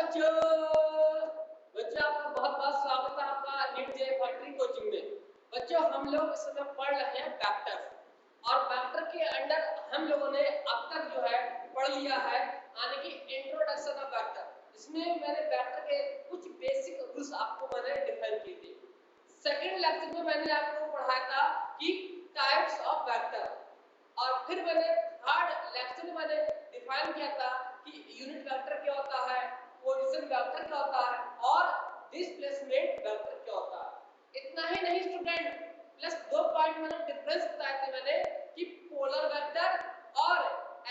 बच्चों बच्चों आपका बहुत बहुत स्वागत है आपका नीट जे फैक्ट्री कोचिंग में। बच्चों हम लोग इस समय पढ़ रहे हैं वेक्टर और वेक्टर के अंडर हम लोगों ने अब तक जो है पढ़ लिया है यानी कि इंट्रोडक्शन ऑफ वेक्टर। इसमें मैंने वेक्टर के कुछ बेसिक रूल्स आपको मैंने डिफाइन किए थे। सेकंड लेक्चर में मैंने आपको पढ़ाया था कि टाइप्स ऑफ वेक्टर और फिर मैंने थर्ड लेक्चर में मैंने डिफाइन किया था कि यूनिट वेक्टर क्या होता है, पोजीशन वेक्टर क्या होता है और डिस्प्लेसमेंट वेक्टर क्या होता है। इतना ही नहीं स्टूडेंट, प्लस दो पॉइंट मैंने डिफरेंस बताए थे मैंने कि पोलर वेक्टर और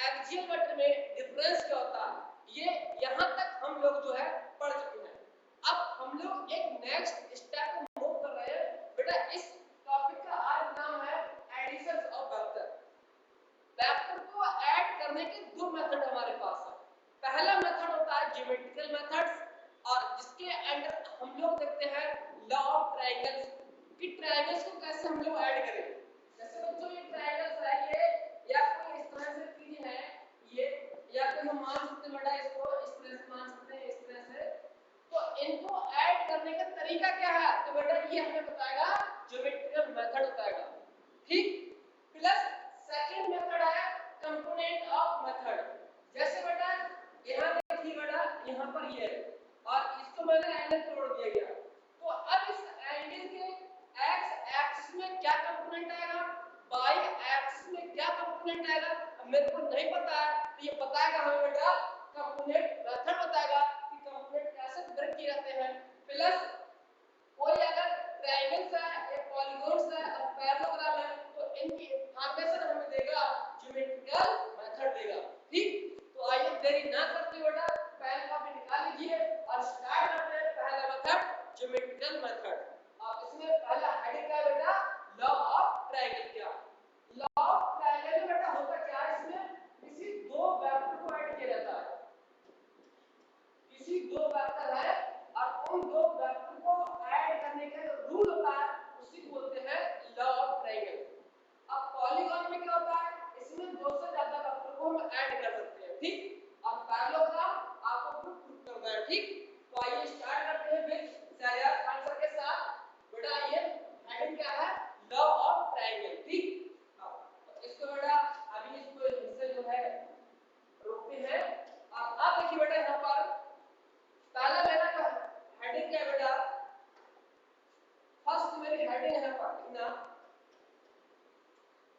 एक्सियल वेक्टर में डिफरेंस क्या होता है। ये यहां तक हम लोग जो है पढ़ चुके हैं। अब हम लोग एक नेक्स्ट स्टेप को मूव कर रहे हैं। बेटा इस टॉपिक का आज नाम है एडिशन ऑफ वेक्टर। वेक्टर को ऐड करने के दो मेथड हमारे पास है। पहला मेथड होता है ज्योमेट्रिकल मेथड्स और जिसके अंडर हम लोग देखते हैं लॉ ऑफ ट्रायंगल्स कि ट्रायंगल्स को कैसे हम लोग ऐड करें। जैसे बच्चों ये ट्रायंगल्स है ये या कोई इस तरह से तीन है ये या फिर हम मान सकते हैं बेटा इसको इस तरह से मान सकते हैं इस तरह से। तो इनको ऐड करने का तरीका क्या है तो बेटा ये हमें बताएगा ज्योमेट्रिकल मेथड बताएगा। ठीक, प्लस सेकंड मेथड है कंपोनेंट ऑफ मेथड। जैसे बेटा यहां देखिए बेटा यहां पर ये है और इसको मैंने एंगल तोड़ दिया गया। तो अब इस एंगल के एक्स एक्सिस में क्या कंपोनेंट आएगा, वाई एक्सिस में क्या कंपोनेंट आएगा, अब मेरे को नहीं पता है तो ये बताएगा हमें बेटा कंपोनेंट मेथड बताएगा कि कंपोनेंट कैसे ब्रेक किए जाते हैं। प्लस कोई अगर ट्रायंगल्स है या पॉलीगॉन्स है और पैरेललोग्राम है तो इनकी फॉर्मेशन हमें देगा ज्योमेट्रिकल मेथड देगा। ठीक, तो आइए देरी ना करते हुए बेटा पेन कॉपी निकाल लीजिए और स्टार्ट करते हैं पहला मेथड ज्योमेट्रिकल मेथड। अब इसमें पहला हेडिंग क्या है बेटा लॉ ऑफ ट्रायंगल। क्या लॉ ऑफ ट्रायंगल में बेटा होता क्या है, इसमें किसी दो वेक्टर को ऐड किया जाता है। किसी दो वेक्टर है और उन दो वेक्टर को ऐड करने का जो रूल होता है उसी को बोलते हैं लॉ ऑफ ट्रायंगल। अब पॉलीगॉन में क्या होता है, इसमें दो से ज्यादा वेक्टर को हम ऐड कर सकते हैं। ठीक, और पैरेललोग्राम आपको प्रूफ करना है। ठीक, तो आइए स्टार्ट करते हैं फिर सैयार आंसर के साथ। बेटा ये हेडिंग क्या है लॉ ऑफ ट्रायंगल। ठीक, तो इसको बेटा अभी इसको हिस्से जो है रोकते हैं और अब देखिए बेटा यहां पर पहला मेरा का हेडिंग क्या है बेटा, फर्स्ट मेरी हेडिंग है पढ़ना,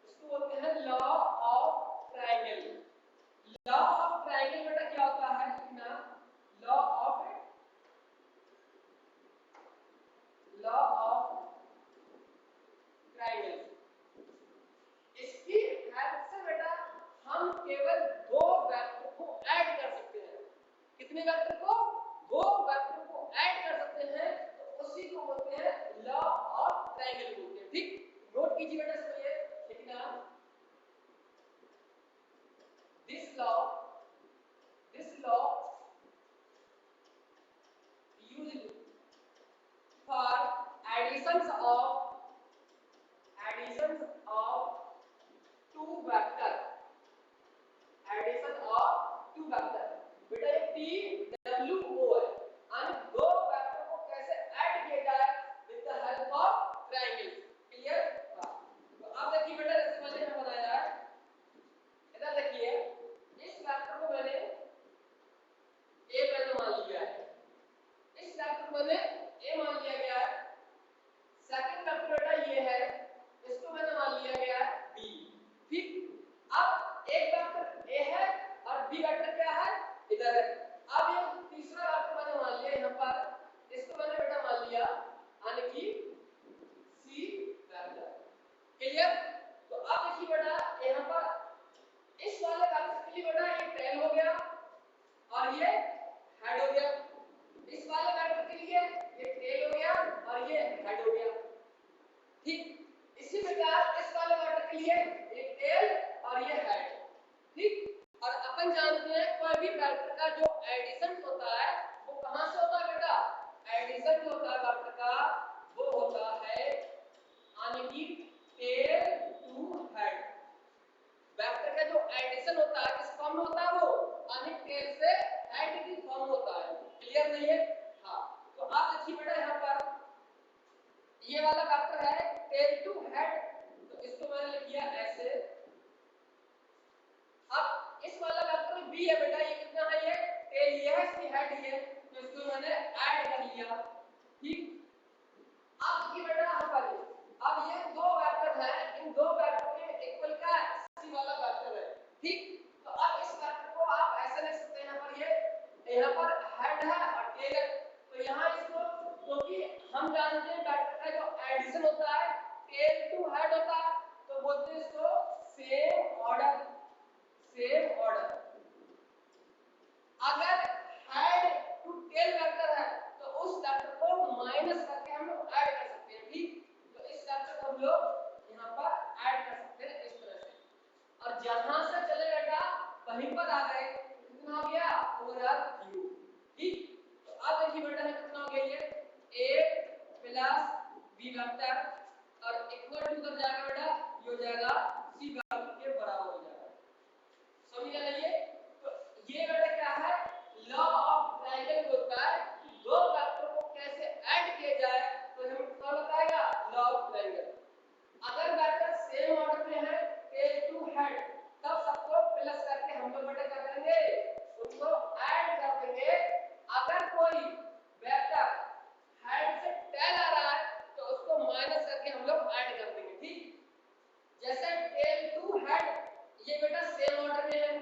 इसको बोलते हैं law of triangle. Law of triangle बेटा क्या होता है लिखना, लॉ ऑफ ट्रायंगल। इसकी हेल्प से बेटा हम केवल दो वेक्टर को ऐड कर सकते हैं। कितने वेक्टर को, दो वेक्टर को ऐड कर सकते हैं, तो उसी को बोलते हैं लॉ ऑफ ट्रायंगल बोलते हैं। ठीक, नोट कीजिए बेटा इसको ये लिखना, this law used for additions of two vector, addition of two vector. बेटा ये टी डब्ल्यू ओ है और दो वेक्टर को कैसे ऐड किया जाए with the help of triangle. Clear, तो अब देखिए बेटा जैसे मैंने यहां बनाया है, इधर देखिए इस वेक्टर को मैंने ए मैंने मान लिया है, इस वेक्टर को मैंने ए मान लिया गया है। सेकंड वेक्टर बेटा ये है, इसको मैंने मान लिया गया है बी। ठीक, अब एक वेक्टर ए है और बी वेक्टर क्या है इधर है। अब ये तीसरा वेक्टर मैंने मान लिया यहां पर, इसको मैंने बेटा मान लिया यानी कि सी वेक्टर। क्लियर, तो अब देखिए बेटा यहां पर इस वाले वेक्टर के लिए बेटा ये टेल हो गया और ये हेड हो गया, इस वाले वेक्टर के लिए ये टेल हो गया और ये हेड हो गया। ठीक, इसी प्रकार इस वाले वेक्टर के लिए ये टेल और ये हेड। ठीक, और अपन जानते हैं कोई भी वेक्टर का जो एडिशन होता है वो कहां से होता है बेटा, एडिशन जो होता है वेक्टर का वो होता है यानी कि टेल टू हेड। वेक्टर का जो एडिशन होता है किस फॉर्म में होता है वो यानी टेल से हेड की फॉर्म होता है। क्लियर। इस वाला वेक्टर b है बेटा, ये कितना है, ये टेल ये है, इसकी हेड ये है, तो इसको मैंने ऐड कर लिया। ठीक, अब देखिए बेटा यहाँ पर अब ये दो वेक्टर है, इन दो वेक्टर के इक्वल क्या है, सी वाला वेक्टर है। ठीक, तो अब इस वेक्टर को आप ऐसे लिख सकते हैं, यहाँ पर ये यहाँ पर हेड है और टेल है, तो यहाँ इसको, क्योंकि हम जानते हैं वेक्टर का जो एडिशन होता है टेल टू हेड होता है, तो बोलते हैं इसको सेम ऑर्डर। सेम ऑर्डर अगर हेड टू टेल वेक्टर है तो उस वेक्टर को माइनस करके हम लोग ऐड कर सकते हैं। ठीक, तो इस वेक्टर को हम लोग यहाँ पर ऐड कर सकते हैं इस तरह से, और जहां से चले बेटा वहीं पर आ गए, कितना हो गया, ओवरऑल u। ठीक, तो अब देखिए बेटा कितना हो गया, ये a प्लस b वेक्टर और इक्वल टू कर जाएगा बेटा, ये हो जाएगा c वेक्टर के बराबर हो जाएगा। समझ गया ना? तो ये बेटा क्या है, लॉ ऑफ ट्रायंगल होता है कि दो वेक्टर को कैसे ऐड किया जाए, तो हमें क्या बताएगा, लॉ ऑफ ट्रायंगल। अगर वेक्टर सेम ऑर्डर में है टेल टू हेड, तब सबको प्लस करके हम लोग बेटा क्या करेंगे, उनको ऐड कर देंगे। अगर कोई वेक्टर हेड से टेल आ रहा है तो उसको माइनस करके हम लोग ऐड कर देंगे। ठीक, जैसे टेल टू हेड ये बेटा सेम ऑर्डर में है,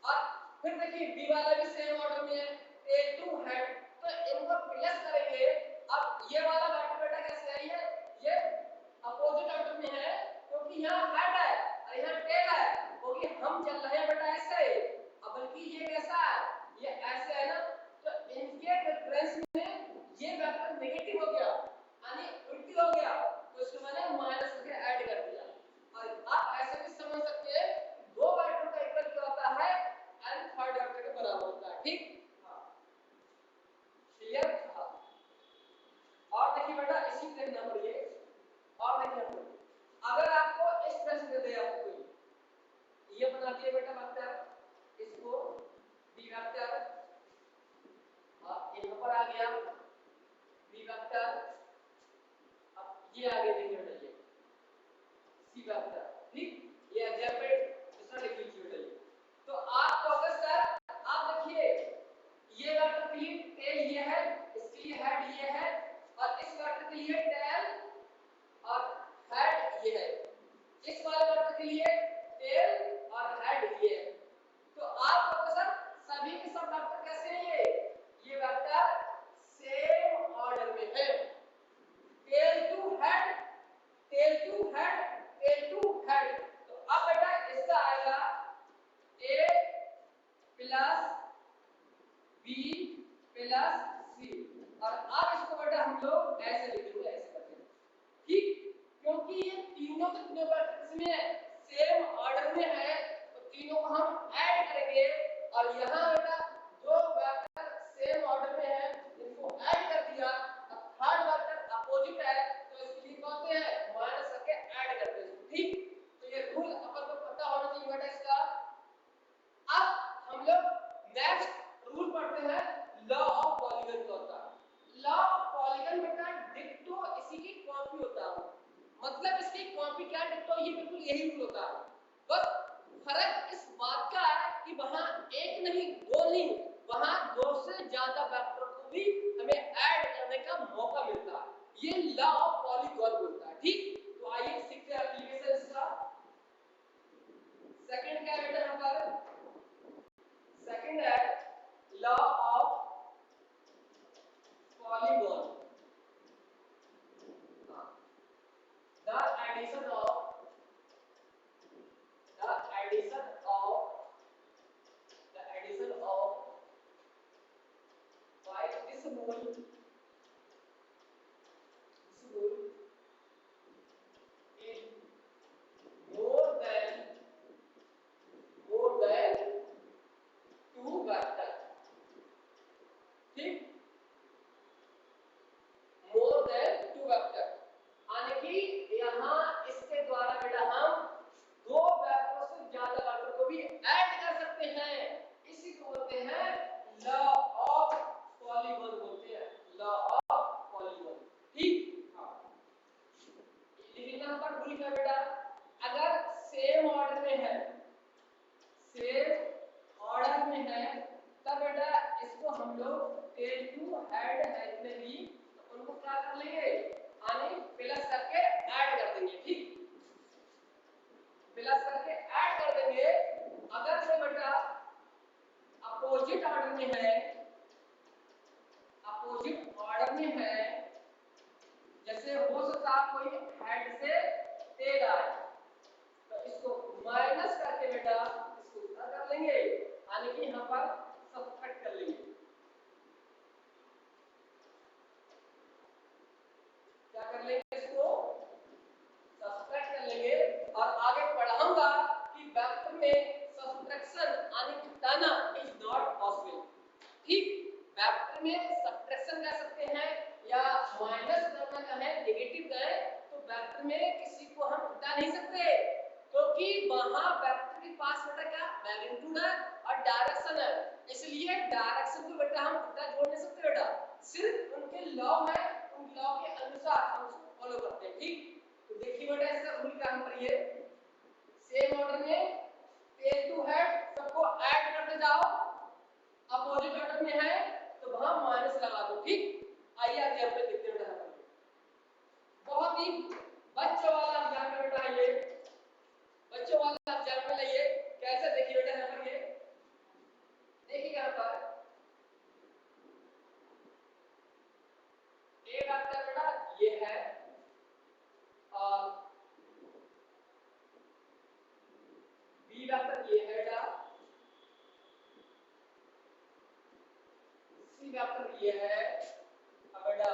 और फिर देखिए बी वाला भी सेम ऑर्डर में है टेल टू हेड, तो इनको प्लस करेंगे। अब ये वाला वेक्टर बेटा कैसे है, ये अपोजिट ऑर्डर में है, क्योंकि यहाँ हेड है और यहाँ टेल है, क्योंकि हम चल रहे हैं बेटा ऐसे, अब बल्कि ये कैसा है, ये ऐसे है ना, तो इनके डिफरेंस में ये वेक्टर नेगेटिव हो गया, यानी उल्टी हो गया, तो इसको मैंने माइनस करके ऐड कर दिया। और आप ऐसे भी समझ सकते हैं दो वेक्टर का इक्वल क्या होता है, n थर्ड वेक्टर के बराबर होता है। ठीक, क्लियर? और देखिए बेटा इसी तरह नंबर ये, और देखिए अगर आपको इस तरह से दे दे, आपको ये बना दिया बेटा वेक्टर, इसको b वेक्टर, अब यहाँ पर आ गया b वेक्टर, अब ये आगे देखिए बेटा ये c वेक्टर। ठीक, ये एग्जांपल दूसरा लिख लीजिए बेटा ये, तो आप तो सर आप देखिए ये वेक्टर के लिए टेल ये है, इसके लिए हेड ये है, और इस वेक्टर के लिए टेल और हेड ये है, इस वाले वेक्टर के लिए टेल और हेड ये है। तो आप प्रोफेसर सभी के सब वेक्टर कैसे हैं, ये वेक्टर सेम ऑर्डर में है, tail to head, tail to head, tail to head. तो अब बेटा इसका आएगा a plus b plus c, और अब इसको बेटा हम लोग ऐसे लिखेंगे, ऐसे करके। ठीक, क्योंकि ये तीनों कितने वेक्टर्स में है, सेम ऑर्डर में है, तो तीनों को हम ऐड करेंगे, और यहाँ बेटा जो वेक्टर सेम ऑर्डर में है इनको ऐड कर दिया, और थर्ड वेक्टर अपोजिट है तो इसके लिए कहते हैं माइनस करके ऐड करते हैं। ठीक, तो ये रूल अपन को पता होना चाहिए बेटा इसका। अब हम लोग नेक्स्ट रूल पढ़ते हैं, लॉ ऑफ पॉलीगन का होता है। लॉ ऑफ पॉलीगन बेटा डिक्टो इसी की कॉपी होता है, मतलब इसकी कॉपी क्या डिक्टो, ये बिल्कुल यही रूल होता है, बस फर्क इस बात का है कि वहां एक नहीं दो नहीं, वहां दो से ज्यादा वेक्टर को भी हमें ऐड करने का मौका मिलता है, ये लॉ ऑफ पॉलीगन बोलता है। ठीक, तो आइए सीखते हैं एप्लीकेशन इसका। सेकंड क्या है बेटा, यहाँ पर सेकंड है law of polygon, the addition of the addition of the addition of by this rule लोग टेल टू हेड है इतने भी, तो उनको क्या कर लेंगे, यानी प्लस करके ऐड कर देंगे। ठीक, प्लस करके ऐड कर देंगे। अगर से बेटा अपोजिट ऑर्डर में है, अपोजिट ऑर्डर में है, जैसे हो सकता है कोई हेड से टेल आए, तो इसको माइनस करके बेटा इसको क्या कर लेंगे, यानी कि यहां पर सब्ट्रैक्ट कर लेंगे। क्या कर लेंगे, इसको सब्ट्रैक्ट कर लेंगे। और आगे पढ़ाऊंगा कि वेक्टर में सब्ट्रैक्शन यानी कि घटाना इज नॉट पॉसिबल। ठीक, वेक्टर में सब्ट्रैक्शन कर सकते हैं या माइनस करना कहें, नेगेटिव कहें, तो वेक्टर में किसी को हम घटा नहीं सकते, क्योंकि वहां वेक्टर के पास बेटा क्या मैग्नीट्यूड है और डायरेक्शन है, इसलिए डायरेक्शन को बेटा हम घटा जोड़ नहीं सकते बेटा, सिर्फ उनके लॉ है, उन लॉ के अनुसार हम उसको फॉलो करते हैं। ठीक, तो देखिए बेटा इसका रूल क्या हम पढ़िए, सेम ऑर्डर में टेल टू हेड सबको ऐड करते जाओ, अपोजिट ऑर्डर में है तो वहां माइनस लगा दो। ठीक, आइए एग्जांपल देखते हैं बेटा, बहुत ही बच्चों वाला एग्जांपल बेटा है ये, बच्चों वाला एग्जांपल है ये। कैसे, देखिए बेटा यहां पर, ये देखिए यहां पर ए वेक्टर बेटा ये है और बी वेक्टर ये है बेटा, सी वेक्टर ये है, अब बेटा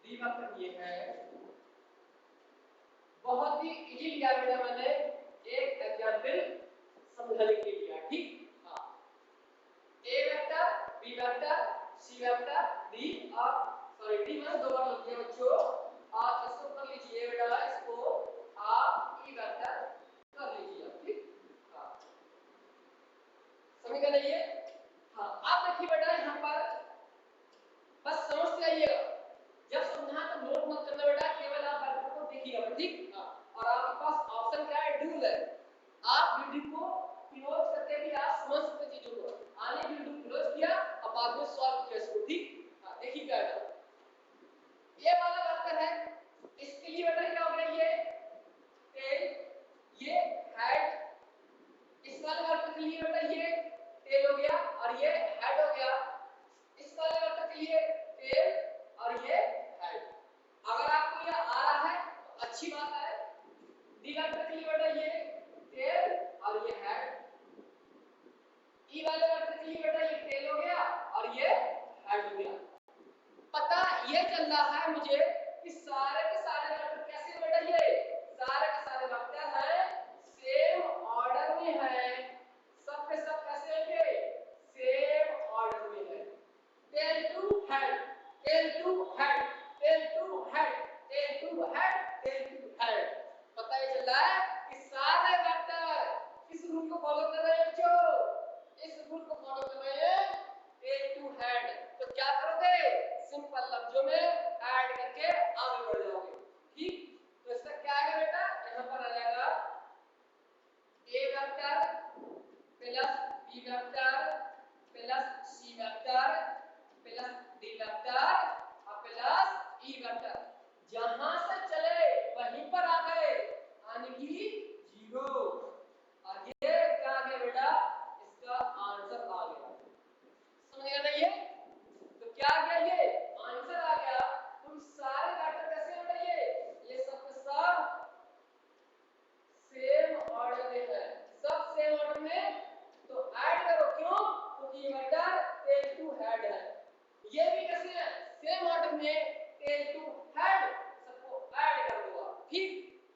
डी वेक्टर ये है। बहुत ही इजी लिया बेटा मैंने, एक एग्जांपल समझाने के लिए लिया। ठीक, हाँ, ए vector, B vector, c vector, D और सॉरी डी में दो बार लिखिए बच्चों, और इसको कर लीजिए बेटा, इसको आप ई वेक्टर कर लीजिए। ठीक, हाँ, समझ गए ये। हाँ, आप देखिए बेटा यहाँ पर बस समझते आइएगा, जब समझा तो नोट मत करना बेटा, केवल आप वेक्टर को देखिएगा। ठीक, हाँ, और आपके पास ऑप्शन क्या है, डू है, आप वीडियो को क्लोज करके भी आप समझ सकते चीजों को, आने वीडियो क्लोज किया अब बाद में सॉल्व किया इसको। ठीक, हाँ, देखिए क्या है, ये वाला वेक्टर है, इसके लिए बेटा क्या हो गया, ये टेल, ये हेड, इस वाले वेक्टर के लिए बेटा ये टेल हो गया और ये हेड हो गया, इस वाले वेक्टर के लिए टेल और ये हेड। अगर आपको ये आ रहा है तो अच्छी बात है, डी वेक्टर के लिए बेटा ये टेल और ये हेड, ई वाले वेक्टर के लिए बेटा ये टेल हो गया और ये हेड हो गया। पता ये चल रहा है मुझे कि सारे के सारे वेक्टर कैसे बेटा, ये सारे के सारे वेक्टर हैं सेम ऑर्डर में है, सब के सब कैसे होंगे, सेम ऑर्डर में है। Tail to head, tail to head, tail to head, tail to head, tail to head. पता ये चल रहा है कि सारे वेक्टर किस रूल को फॉलो कर रहे हैं बच्चों, इस रूल को फॉलो कर रहे हैं, टेल टू हेड। तो क्या करोगे, सिंपल लफ्जों में ऐड करके आगे बढ़ जाओगे। ठीक, तो इसका क्या आएगा बेटा, यहां पर आ जाएगा a vector plus b vector plus c vector plus d vector और प्लस ई वेक्टर, जहां से चले वहीं पर आ गए, यानी कि 0। और ये क्या आ गया बेटा, इसका आंसर आ गया। समझ गए ना ये, तो क्या आ गया, ये आंसर आ गया। तुम सारे वेक्टर कैसे बेटा, ये सब के सब सेम ऑर्डर में है, सब सेम ऑर्डर में, तो ऐड करो, क्यों, क्योंकि ये वेक्टर टेल टू हेड है, ये भी कैसे है, सेम ऑर्डर में टेल टू हेड, सबको ऐड कर दो आप। ठीक,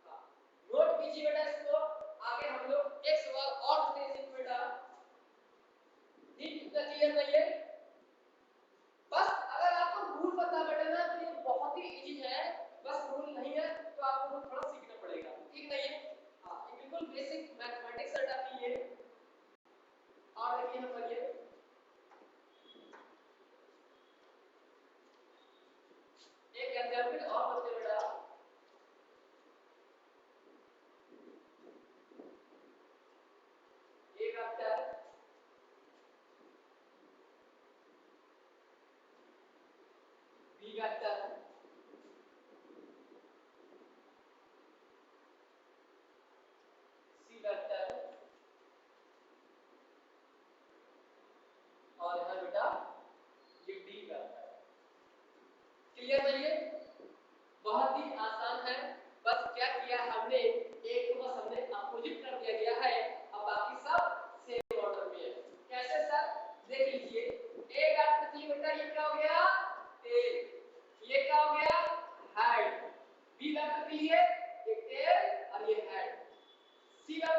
हाँ, नोट कीजिए बेटा इसको, आगे हम लोग एक सवाल और देखते हैं बेटा। ठीक, इतना क्लियर नहीं है, बस अगर आपको रूल पता बेटा ना तो ये बहुत ही इजी है, बस रूल नहीं है तो आपको थोड़ा सीखना पड़ेगा। ठीक नहीं है, हाँ, ये बिल्कुल बेसिक मैथमेटिक्स है आपकी ये। और देखिए यहाँ पर ये एक एग्जांपल और बताते बेटा, ए वेक्टर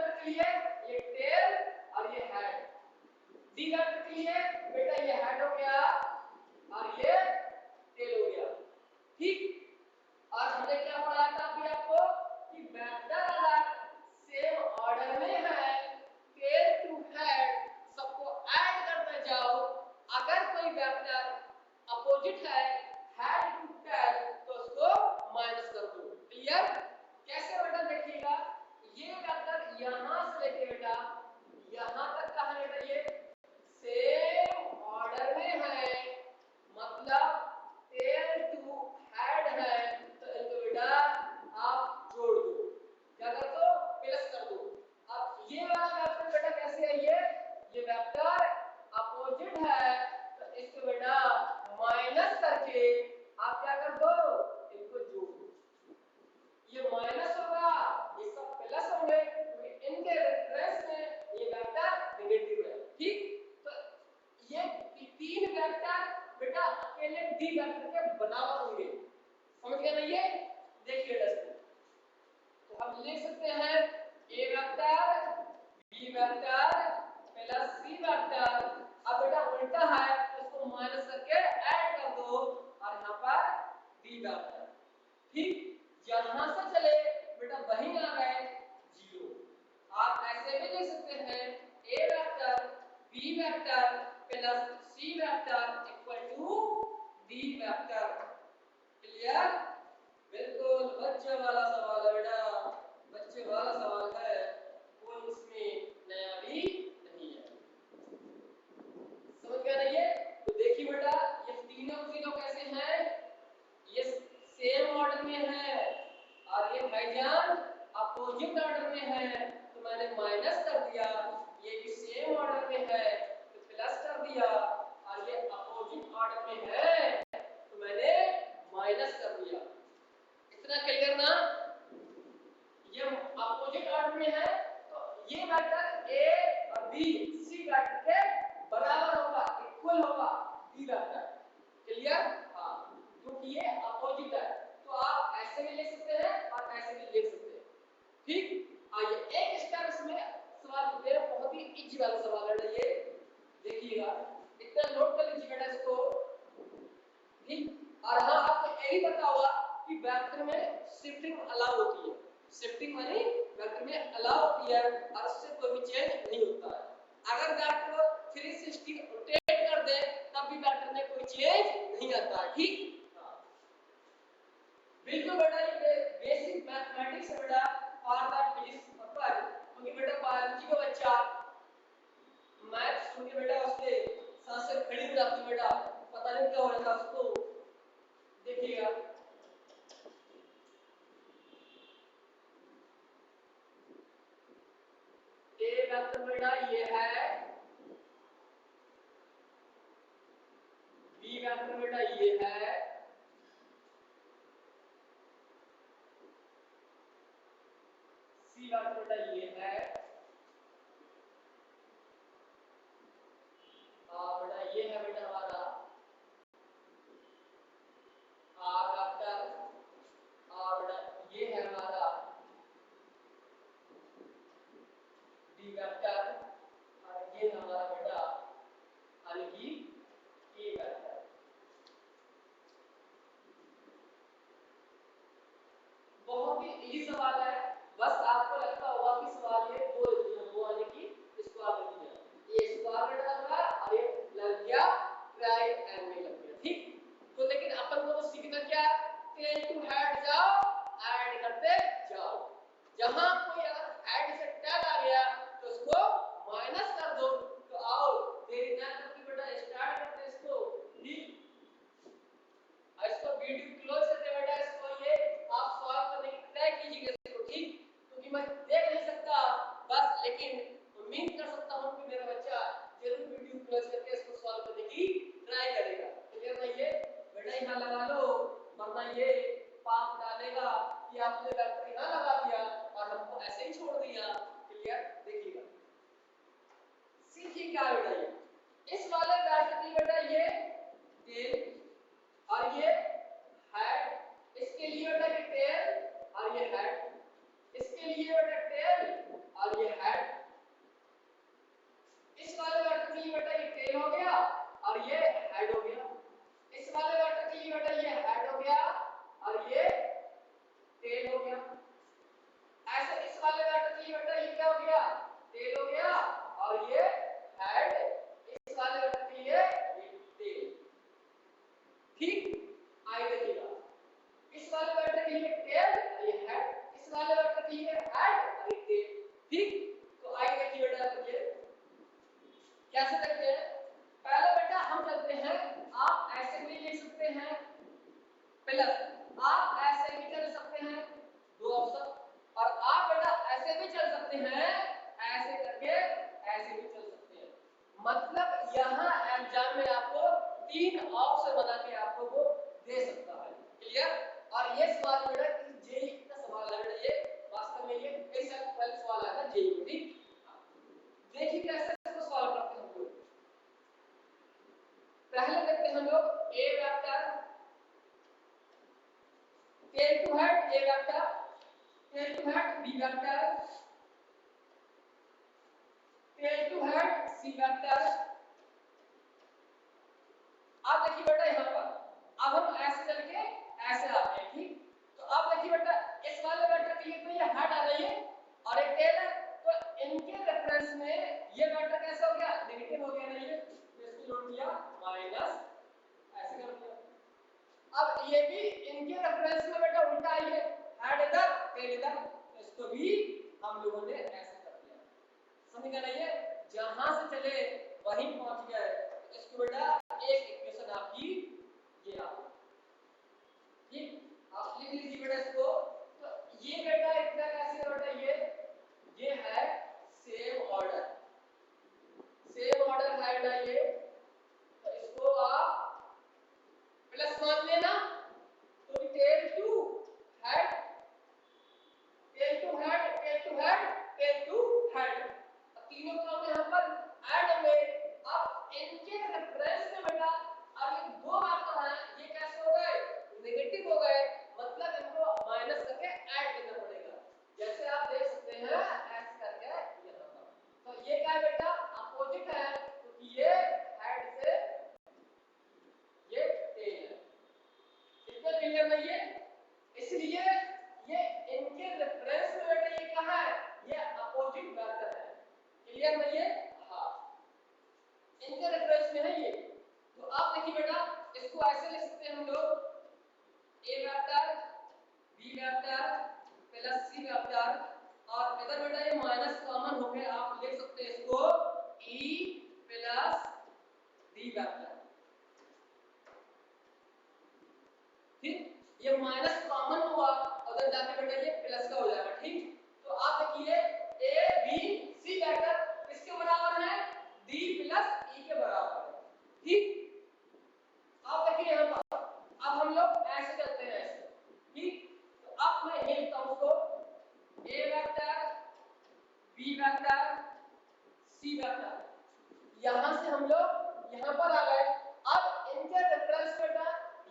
वेक्टर के लिए ये टेल और ये हेड, डी वेक्टर के लिए बेटा ये हेड हो गया और ये टेल हो गया। ठीक, और हमने क्या पढ़ा था अभी आपको कि वेक्टर अगर सेम ऑर्डर में है, टेल टू हेड सबको ऐड करते जाओ, अगर कोई वेक्टर अपोजिट है हेड टू टेल तो उसको माइनस कर दो। क्लियर? कैसे बेटा देखिएगा, ये वेक्टर यहां से लेके बेटा यहां तक का है बेटा ये सेम ऑर्डर में है, मतलब टेल टू हेड है, तो इनको बेटा आप जोड़ दो, क्या कर दो प्लस कर दो। अब ये वाला वेक्टर बेटा कैसे है, ये वेक्टर अपोजिट है तो इसको बेटा माइनस करके आप क्या कर दो इनको जोड़ दो, ये माइनस होगा ये सब प्लस होंगे क्योंकि इनके रेफरेंस में ये वेक्टर नेगेटिव है। ठीक, तो ये तीन वेक्टर बेटा अकेले डी वेक्टर के बराबर होंगे, समझ गए ना? ये देखिए दोस्तों, तो हम लिख सकते हैं a vector B vector plus c vector. अब बेटा उल्टा है तो इसको माइनस करके ऐड कर दो और यहाँ पर डी वेक्टर। ठीक, जहां से चले बेटा वहीं आ गए जीरो। आप ऐसे भी लिख सकते हैं a vector B vector plus c vector equal to d vector. Clear? बिल्कुल बच्चे वाला सवाल है बेटा, बच्चे वाला सवाल है, कोई इसमें नया भी नहीं है। समझ गया ना? ये तो देखिए बेटा ये तीनों कैसे हैं, ये सेम ऑर्डर में है और ये भाईजान अपोजिट ऑर्डर में है, तो मैंने माइनस कर दिया। ये भी सेम ऑर्डर में है तो प्लस कर दिया, और ये अपोजिट ऑर्डर में है तो मैंने माइनस कर दिया। इतना क्लियर ना? ये अपोजिट ऑर्डर में है तो ये वेक्टर ए और बी सी वेक्टर के बराबर होगा, इक्वल होगा डी वेक्टर। क्लियर? हां, क्योंकि ये अपोजिट है तो आप ऐसे भी लिख सकते हैं और ऐसे भी लिख सकते हैं। ठीक, आइए एक स्टेप इसमें सवाल दे, बहुत ही इजी वाला सवाल है ये, देखिएगा इतना नोट कर लीजिए बेटा इसको। ठीक, और हां आपको ये भी पता होगा कि वेक्टर में शिफ्टिंग अलाउ होती है, शिफ्टिंग माने वेक्टर में अलाउ होती है और उससे कोई भी चेंज नहीं होता है। अगर वेक्टर को 360 रोटेट कर दे तब भी वेक्टर में कोई चेंज नहीं आता है। ठीक, बिल्कुल बेटा ये बेसिक मैथमेटिक्स है बेटा फॉर द फिजिक्स पर्पस, क्योंकि बेटा बायोलॉजी का बच्चा मैथ सुन के बेटा उसके सांस से खड़ी हो जाती बेटा, पता नहीं क्या हो जाता उसको। देखिएगा ए वेक्टर बेटा ये है, बी वेक्टर बेटा ये है, सी वेक्टर बेटा ये है, बेटा ये है बेटा हमारा आर वेक्टर, और बेटा ये है हमारा डी वेक्टर, और ये हमारा बेटा यानी कि ए वेक्टर। बहुत ही इजी सवाल है, बस आपको लगता होगा कि सवाल ये दो यानी कि स्क्वायर लग गया, ये स्क्वायर लग रहा और ये लग गया ट्रायंगल लग गया। ठीक, तो लेकिन अपन को तो सीखना क्या, टेल टू हेड जाओ ऐड करते जाओ, जहां कोई अगर हेड से टेल आ गया तो उसको माइनस कर दो। तो आओ देरी ना करके बेटा स्टार्ट करते इसको। ठीक, इसको वीडियो क्लोज करके बेटा इसको ये आप सॉल्व करने की ट्राई कीजिएगा इसको। ठीक, क्योंकि मैं देख नहीं सकता बस, लेकिन उम्मीद कर सकता हूं कि मेरा बच्चा जरूर वीडियो क्लोज करके इसको सॉल्व करने की ट्राई करेगा। क्लियर ना? ये बेटा यहां लगा लो, वरना ये पाप डालेगा कि आपने वेक्टर यहां लगा दिया और हमको ऐसे ही छोड़ दिया। क्लियर? देखिएगा सीखिए क्या बेटा, ये इस वाले वेक्टर की बेटा ये टेल और ये हेड, इसके लिए बेटा ये टेल और ये हेड, इसके लिए बेटा टेल और ये टेल हो गया, और ये हेड, इस वाले वेक्टर के लिए ये टेल। ठीक, आगे देखिएगा, इस वाले वेक्टर के लिए टेल, ये हेड, इस वाले वेक्टर के लिए हेड और ये टेल। ठीक, तो आगे देखिए बेटा, ये कैसे देखते हैं। पहले बेटा हम चलते हैं, आप ऐसे भी लिख सकते हैं प्लस, आप ऐसे भी चल सकते हैं, दो ऑप्शन, और आप बेटा ऐसे भी चल सकते हैं, ऐसे करके ऐसे भी चल सकते हैं। मतलब यहाँ एग्जाम में आपको 3 ऑप्शन बना के आपको वो दे सकता है। क्लियर? और ये सवाल बेटा जेईई का सवाल है बेटा, ये वास्तव में ये कई साल पहले सवाल आया था जेईई में। ठीक, देखिए कैसे इसको सॉल्व करते हैं हम लोग। पहले देखते हैं हम लोग a vector, tail to head a vector, tail to head b vector, tail to head c vector. अब देखिए बेटा यहाँ पर अब हम ऐसे चल के ऐसे आते हैं। ठीक, तो अब देखिए बेटा इस वाले वेक्टर के लिए तो ये हेड आ रही है और एक टेल है, तो इनके रेफरेंस में ये वेक्टर कैसे हो गया, नेगेटिव हो गया ना, ये तो इसको नोट किया माइनस, ऐसे कर दिया। अब ये भी इनके रेफरेंस में बेटा उल्टा आई है, हेड इधर टेल इधर, इसको भी हम लोगों ने ऐसे कर दिया। समझ गए ना, ये जहां से चले वहीं पहुंच गए। इसको बेटा एक इक्वेशन आपकी ये आ गई। ठीक, आप लिख लीजिए बेटा इसको। तो ये बेटा इतना कैसे बेटा, ये है सेम ऑर्डर, सेम ऑर्डर है बेटा ये, तो इसको आप प्लस मान लेना, तो tail to head, tail to head, tail to head, tail to head, तीनों को हम यहाँ पर ऐड होंगे। अब इनके रेफरेंस में बेटा अब ये दो वेक्टर हैं, ये कैसे हो गए, नेगेटिव हो गए, मतलब इनको माइनस करके ऐड करना पड़ेगा। जैसे आप देख सकते हैं ऐसे करके यहाँ पर, तो ये क्या है बेटा, अपोजिट है, क्योंकि ये हेड से ये टेल है। इतना क्लियर नहीं है, इसलिए ये इनके रेफरेंस में बेटा ये क्या है, ये अपोजिट वेक्टर है। क्लियर नहीं है? हाँ, इनके रेफरेंस में है ये। तो आप देखिए बेटा इसको ऐसे लिख सकते हैं हम लोग, a vector B vector plus c vector, और इधर बेटा ये माइनस कॉमन हो गया, आप लिख सकते हैं इसको ई प्लस डी वेक्टर। ठीक, ये माइनस कॉमन हुआ, अगर जाके बेटा ये प्लस का हो जाएगा। ठीक, तो आप देखिए ए बी सी वेक्टर किसके बराबर है, डी प्लस ई के बराबर है। ठीक, आप देखिए यहाँ पर अब हम लोग ऐसे करते हैं ऐसे। ठीक, तो अब मैं ये लिखता हूँ उसको, a vector B vector c vector, यहां से हम लोग यहां पर आ गए। अब इनके रेफरेंस बेटा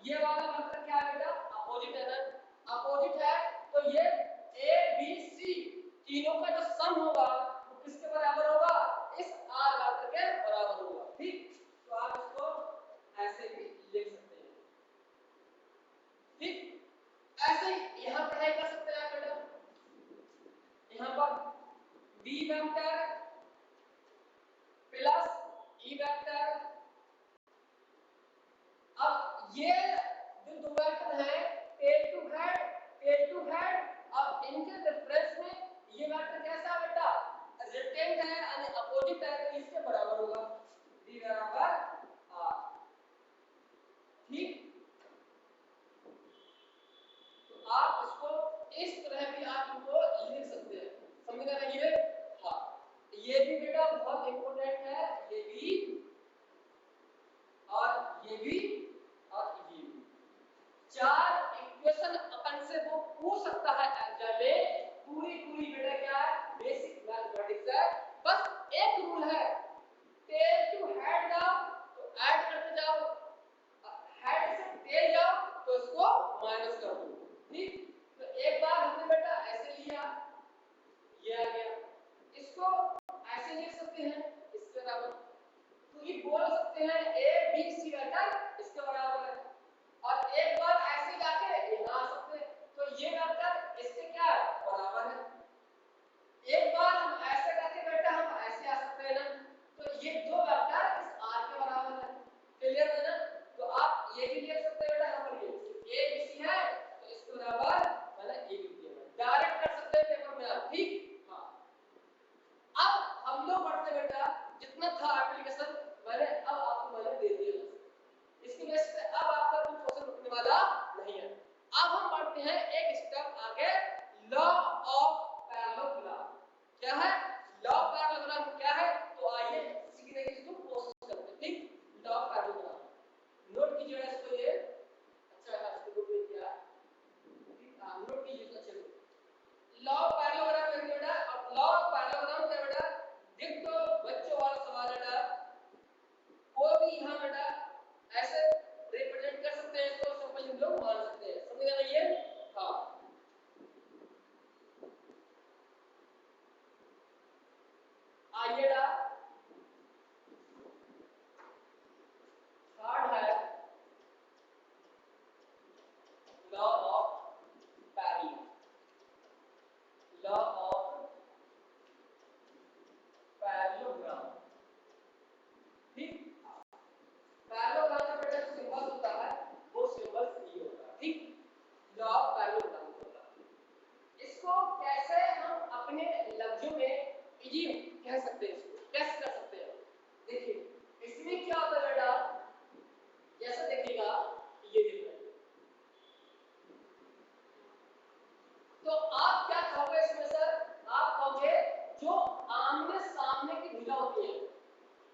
ये वाला वेक्टर क्या है बेटा, अपोजिट है ना, अपोजिट है, तो ये ए बी सी तीनों का जो सम होगा वो किसके बराबर होगा, इस आर वेक्टर के बराबर होगा। ठीक, तो आप इसको ऐसे भी लिख सकते हैं। ठीक, ऐसे ही यहां पढ़ाई कर सकते हैं बेटा, यहां पर बी वेक्टर प्लस ई वेक्टर। अब ये जो दो वेक्टर हैं टेल टू हेड, अब इनके रेफरेंस में ये वेक्टर कैसा है बेटा, रिजल्टेंट है यानी अपोजिट है, तो इसके बराबर होगा, d बराबर r। ठीक, तो आप इसको इस तरह भी आप इनको लिख सकते हैं। समझ गए ना ये? हाँ, ये भी बेटा बहुत इंपॉर्टेंट है, ये भी और ये भी और ये भी, चार इक्वेशन अपन से वो पूछ सकता है एग्जाम में। पूरी बेटा क्या है, बेसिक मैथमेटिक्स है। बस एक रूल है, टेल टू हेड जाओ तो ऐड करते जाओ, हेड से टेल जाओ तो इसको माइनस कर दो। ठीक, तो एक बार हमने बेटा ऐसे लिया, ये आ गया, इसको ऐसे लिख सकते हैं इसके बराबर, तो ये बोल सकते हैं ए बी सी वेक्टर इसके बराबर है, और एक बार ऐसे जाके यहाँ आ सकते हैं, तो ये वेक्टर इसके क्या है, बराबर है। एक बार हम ऐसे करके बेटा बेटा जितना था एप्लीकेशन मैंने अब आपको मैंने दे दिया, इसकी वजह से अब आपका कोई क्वेश्चन रुकने वाला नहीं है। अब हम बढ़ते हैं एक स्टेप आगे, लॉ ऑफ पैरेललोग्राम। क्या है लॉ ऑफ पैरेललोग्राम, क्या है तो आइए सीखने की इसको कोशिश करते हैं। ठीक, लॉ ऑफ पैरेललोग्राम नोट कीजिएगा इसको, ये अच्छा है इसको नोट किया, ठीक है नोट कीजिए अच्छे से। लॉ ऑफ पैरेललोग्राम है बेटा, अब लॉ ऑफ पैरेललोग्राम क्या बेटा, देख तो बच्चों वाला सवाल है बेटा, कोई भी यहां बेटा ऐसे रिप्रेजेंट कर सकते हैं, इसको सिंपल हम लोग मान सकते हैं, समझ गए ना ये। हां आइएगा थर्ड है law of parallel, law of parallelogram. ठीक, पैरेललोग्राम का बेटा सिंबल होता है वो सिंबल ये होता है। ठीक, लॉ ऑफ पैरेललोग्राम होता है। इसको कैसे हम अपने लफ्जों में इजी कह सकते हैं, इसको कैसे कर सकते हैं, देखिए इसमें क्या होता है बेटा, जैसा देखिएगा ये देख रहे हैं तो आप क्या कहोगे इसमें सर, आप कहोगे जो आमने सामने की भुजा होती है,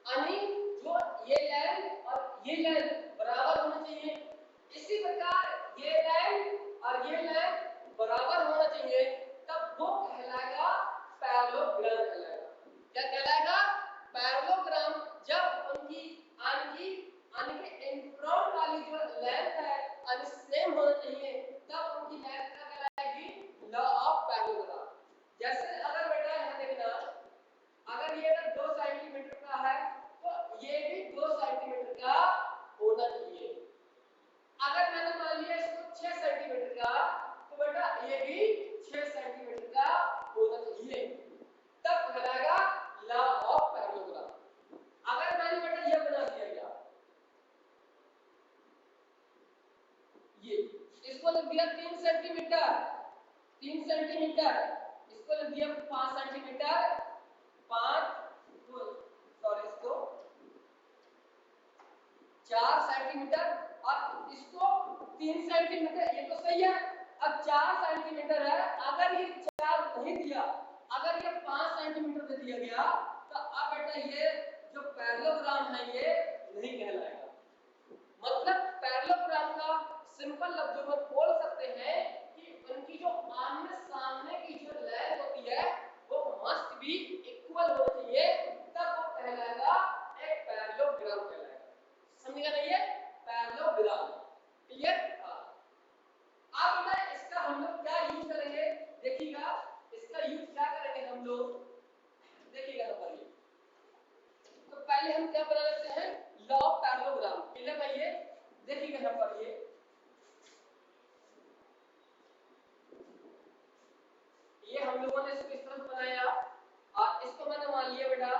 यानी जो ये लाइन और ये लाइन बराबर होना चाहिए, इसी प्रकार ये लाइन और ये लाइन बराबर होना चाहिए, तब वो कहलाएगा पैरेललोग्राम कहलाएगा। क्या कहलाएगा, पैरेललोग्राम। जब उनकी आने के इन फ्रंट वाली जो लेंथ है और सेम होना चाहिए, तब उनकी लेंथ क्या कहलाएगी, लॉ ऑफ पैरेललोग्राम। जैसे अगर बेटा यहां देखना, अगर ये अगर 2 सेंटीमीटर का है तो ये भी 2 सेंटीमीटर का होना चाहिए। अगर मैंने मान लिया इसको 6 सेंटीमीटर का तो बेटा ये भी 6 सेंटीमीटर का होना चाहिए, तब कहलाएगा लॉ ऑफ पैरेललोग्राम। अगर मैंने बेटा ये बना दिया गया, ये इसको लिख दिया 3 सेंटीमीटर, 3 सेंटीमीटर, इसको लिख दिया 5 सेंटीमीटर, 5 सॉरी इसको 4 सेंटीमीटर और इसको 3 सेंटीमीटर, ये तो सही है। अब 4 सेंटीमीटर है, अगर ये 4 नहीं दिया, अगर ये 5 सेंटीमीटर दे दिया गया तो अब बेटा ये जो पैरेललोग्राम है ये नहीं कहलाएगा। मतलब पैरेललोग्राम का सिंपल लफ्जों में बोल सकते हैं कि उनकी जो आमने सामने की जो लाइन होती है वो मस्ट बी इक्वल होनी चाहिए, तब वो कहलाएगा एक पैरेललोग्राम कहलाएगा। समझिएगा नहीं ये पैरेललोग्राम, क्लियर। अब बेटा इसका हम लोग क्या यूज करेंगे, देखिएगा इसका यूज क्या करेंगे हम लोग, देखिएगा यहाँ पर ये तो पहले हम क्या बना लेते हैं, लॉ ऑफ पैरेललोग्राम। क्लियर है ये, देखिएगा यहाँ पर ये हम लोगों ने इसको इस तरह बनाया और इसको मैंने मान लिया बेटा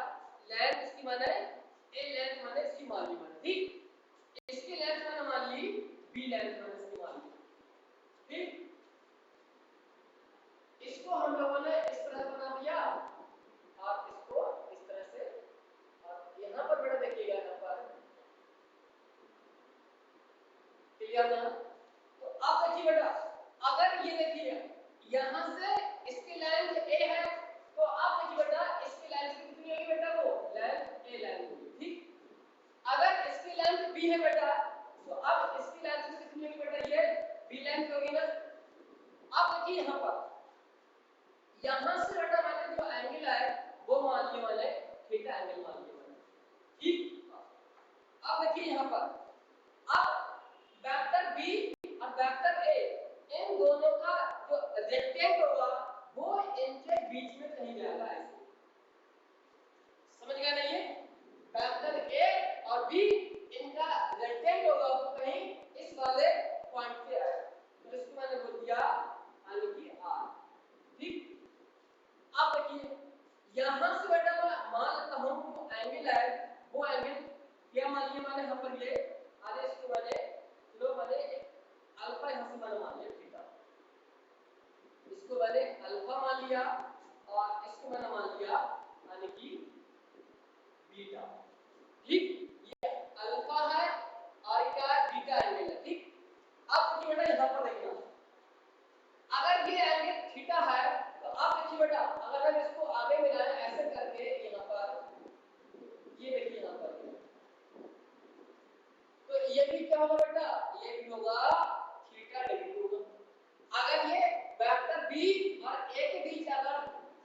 लेंथ इसकी माने ए लेंथ माने इसकी मान ली मैंने, ठीक, इसकी लेंथ मैंने मान ली बी लेंथ मैंने इसकी मान ली, ठीक। इसको हम लोगों ने इस तरह बना दिया और इसको इस तरह से, और यहां पर बेटा देखिएगा यहां पर क्लियर ना, तो अब देखिए बेटा अगर ये देखिए यहां से इसकी लेंथ a है तो अब देखिए बेटा इसकी लेंथ कितनी होगी बेटा, वो लेंथ a लेंथ होगी, ठीक। अगर इसकी लेंथ b है बेटा तो अब इसकी लेंथ कितनी होगी बेटा, ये b लेंथ होगी ना। अब देखिए यहां पर यहां से बेटा मैंने जो एंगल है वो मान लिया मैंने थीटा एंगल मान लिया मैंने, ठीक। अब देखिए यहां पर अब वेक्टर b और वेक्टर a इन दोनों का जो रेक्टेंगल होगा वो इनके बीच में कहीं जाएगा, ऐसे समझ गए ना ये, वेक्टर a और b इनका रेक्टेंगल होगा वो कहीं इस वाले पॉइंट पे आएगा, तो इसको मैंने बोल दिया यानी कि r, ठीक। अब देखिए यहां से बेटा मैं मान लेता हूं जो एंगल है वो एंगल क्या मान लिया मैंने यहां पर, ये आगे इसको मैंने लो मैंने अल्फा यहां से मैंने मान लिया थीटा, इसको मैंने अल्फा मान लिया और इसको मैंने मान लिया यानी कि बीटा। ठीक, ये अल्फा है और क्या बीटा एंगल है। ठीक, अब देखिए बेटा यहां पर देखना, अगर ये एंगल थीटा है तो अब देखिए बेटा अगर हम इसको आगे मिलाएं ऐसे करके यहां पर, ये देखिए यहां पर, तो ये भी क्या होगा बेटा, ये भी होगा थीटा डिग्री होगा। अगर ये वेक्टर बी और ए के बीच अगर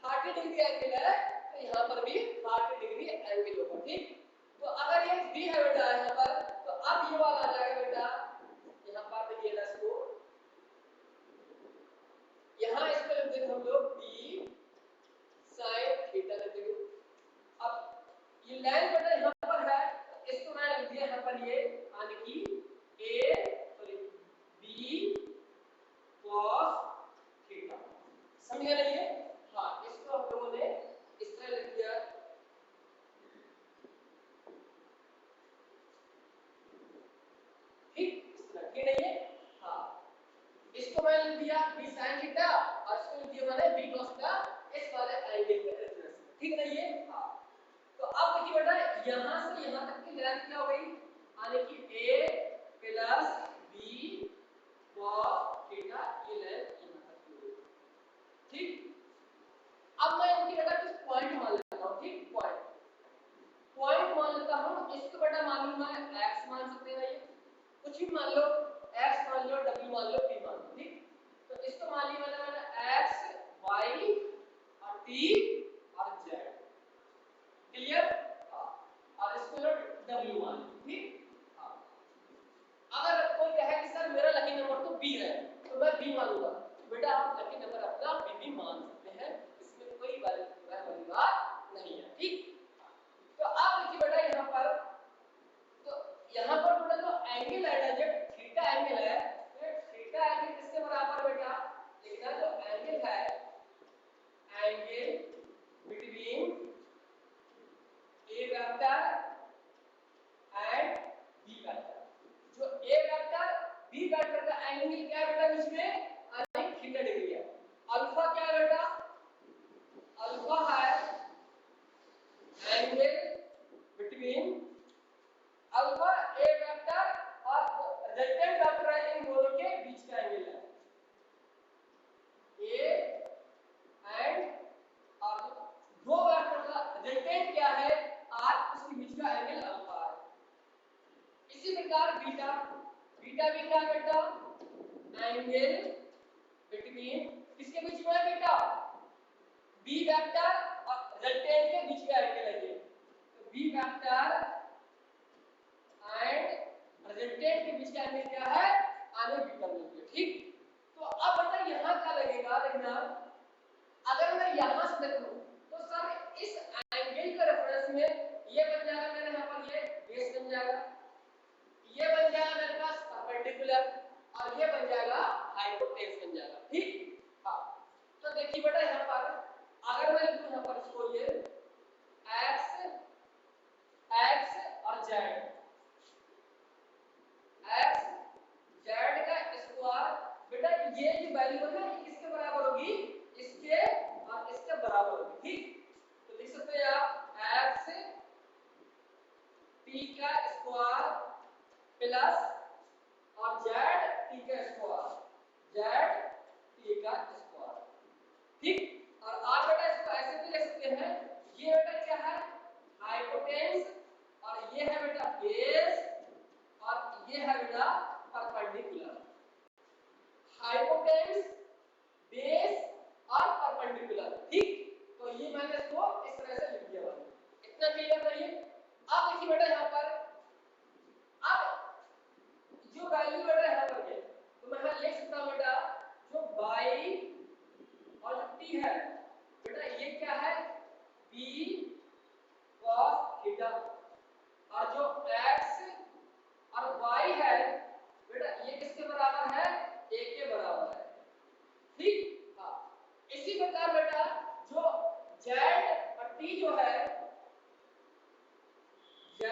30 डिग्री एंगल है तो यहां पर भी 30 डिग्री एंगल होगा। ठीक, तो अगर ये बी है बेटा यहां पर, तो अब ये वाला आ जाएगा बेटा यहां पर, देखिए ना इसको यहां इसको लिख देंगे हम लोग बी sin थीटा लिख देंगे। अब ये लाइन बेटा यहां पर है, इसको मैंने लिख दिया यहां पर, ये यानी कि ए सॉरी बी cos थीटा, समझे ना ये? हाँ, इसको हम लोगों ने इस तरह लिख दिया, ठीक, इस तरह, ठीक नहीं है? हाँ, इसको मैंने लिख दिया b sin थीटा और इसको लिख दिया मैंने b cos थीटा, इस वाले एंगल के रेफरेंस में, ठीक नहीं है? हाँ, तो अब देखिए बेटा यहां से यहां तक की लेंथ क्या हो गई, यानी कि a plus b cos theta, ये लेंथ यहां तक की हो गई। ठीक, अब मैं इनकी बेटा कुछ पॉइंट मान लेता हूं। ठीक, पॉइंट मान लेता हूं, इसको बेटा मालूम है x मान सकते हैं, ये कुछ भी मान लो, x मान लो, w मान लो, p मान लो। ठीक, तो इसको मान लिया मैंने x y और t और z, क्लियर? हां, और इसको लो w मान लो। ठीक, हां, अगर कोई कहे कि सर मेरा लकी नंबर तो b है तो मैं b मानूंगा, तो बेटा आप लकी नंबर अपना b भी मान सकते हैं, इसमें कोई वाली बात नहीं है। ठीक, तो अब देखिए बेटा यहां पर, तो यहां पर बेटा जो एंगल है, जो थीटा एंगल है, ये थीटा एंगल किसके बराबर बेटा, लिखना जो एंगल है, angle between A vector and B vector, जो ए वेक्टर बी वेक्टर का एंगल क्या है बेटा बीच में, यानी थीटा डिग्री है। अल्फा क्या है बेटा, अल्फा है एंगल बिटवीन अल्फा ए वेक्टर और रिजल्टेंट वेक्टर है, इन दोनों के बीच का एंगल है ए एंड, और दो वेक्टर का रिजल्टेंट क्या है आर, उसके बीच का एंगल अल्फा है। इसी प्रकार बीटा, बीटा भी क्या बेटा, एंगल बिटवीन किसके बीच में है बेटा, बी वेक्टर और रिजल्टेंट के बीच का एंगल है ये, तो बी वेक्टर एंड रिजल्टेंट के बीच का एंगल क्या है, आने बीटा मिलती है। ठीक, तो अब बेटा यहां क्या लगेगा, देखना अगर मैं यहां से देखूं तो सर इस एंगल के रेफरेंस में ये बन जाएगा मेरे यहां पर, ये बेस बन जाएगा, ये बन जाएगा मेरे पास परपेंडिकुलर, और ये बन जाएगा हाइपोटेन्यूस बन जाएगा। ठीक, हां, तो देखिए बेटा यहां पर अगर मैं लिखूं यहां पर इसको, ये x और z, x z का स्क्वायर, बेटा ये जो वैल्यू है ना ये किसके बराबर होगी, इसके और इसके बराबर होगी। ठीक, तो लिख सकते हैं आप x t का स्क्वायर प्लस और z t का स्क्वायर, z t का स्क्वायर। ठीक, और आप बेटा इसको ऐसे भी लिख सकते हैं, ये बेटा क्या है हाइपोटेन्यूस, और ये है बेटा बेस, और ये है बेटा परपेंडिकुलर। हाइपोटेन्यूस, बेस और परपेंडिकुलर। ठीक, तो ये मैंने इसको इस तरह से लिख दिया, इतना क्लियर है ये? अब देखिए बेटा यहां पर, अब जो वैल्यू बेटा यहां पर है, तो मैं यहां लिख सकता हूं बेटा जो y और जो t है बेटा ये क्या है, b cos थीटा, और जो x और y है बेटा ये किसके बराबर है, a के बराबर है। ठीक, हाँ, इसी प्रकार बेटा जो z और t जो है, z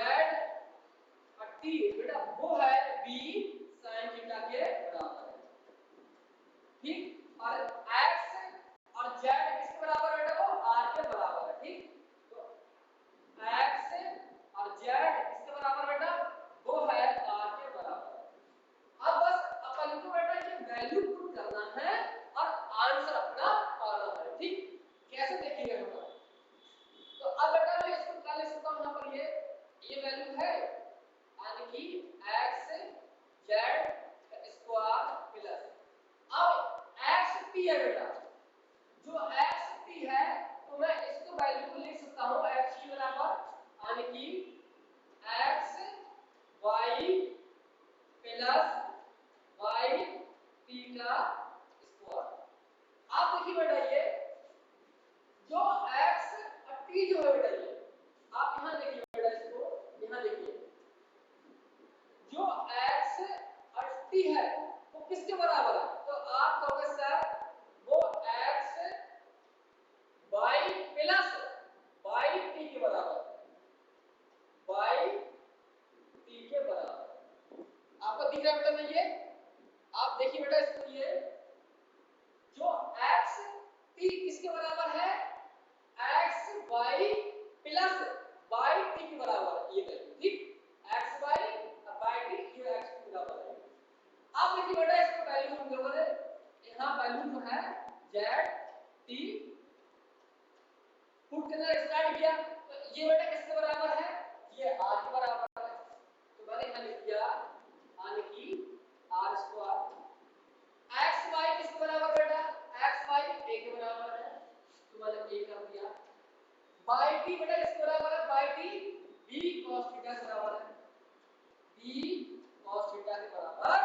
और t बेटा वो है b sin थीटा के बराबर है। ठीक, और x और z किसके बराबर बेटा, वो r के बराबर है। ठीक, तो x ये वैल्यू है यानी कि x z स्क्वायर प्लस अब x t है बेटा, जो x t है तो मैं इसको वैल्यू को लिख सकता हूं x t बराबर यानी कि x y plus y t का स्क्वायर। आप देखिए बेटा ये जो x t जो है बेटा ये आप यहां देखिए बेटा इसको यहां देखिए जो x t है वो किसके बराबर है, तो आप कहोगे सर वो x y plus y t के बराबर है, y t के बराबर। आपको दिख रहा है बेटा ना ये, आप देखिए बेटा इसको ये जो x t किसके बराबर है, x y plus y t के बराबर है ये वैल्यू, ठीक x y और y t ये x के बराबर है। अब देखिए बेटा इसको वैल्यू हम लोगों ने यहां वैल्यू जो है z t पुट करना स्टार्ट किया तो ये बेटा किसके बराबर है, ये r के बराबर है, तो मैंने यहां लिख दिया यानी कि r स्क्वायर। x y किसके बराबर बेटा, x y a के बराबर है तो मैंने a कर दिया। y t बेटा किसके बराबर है, y t b cos theta के बराबर है, b cos थीटा के बराबर और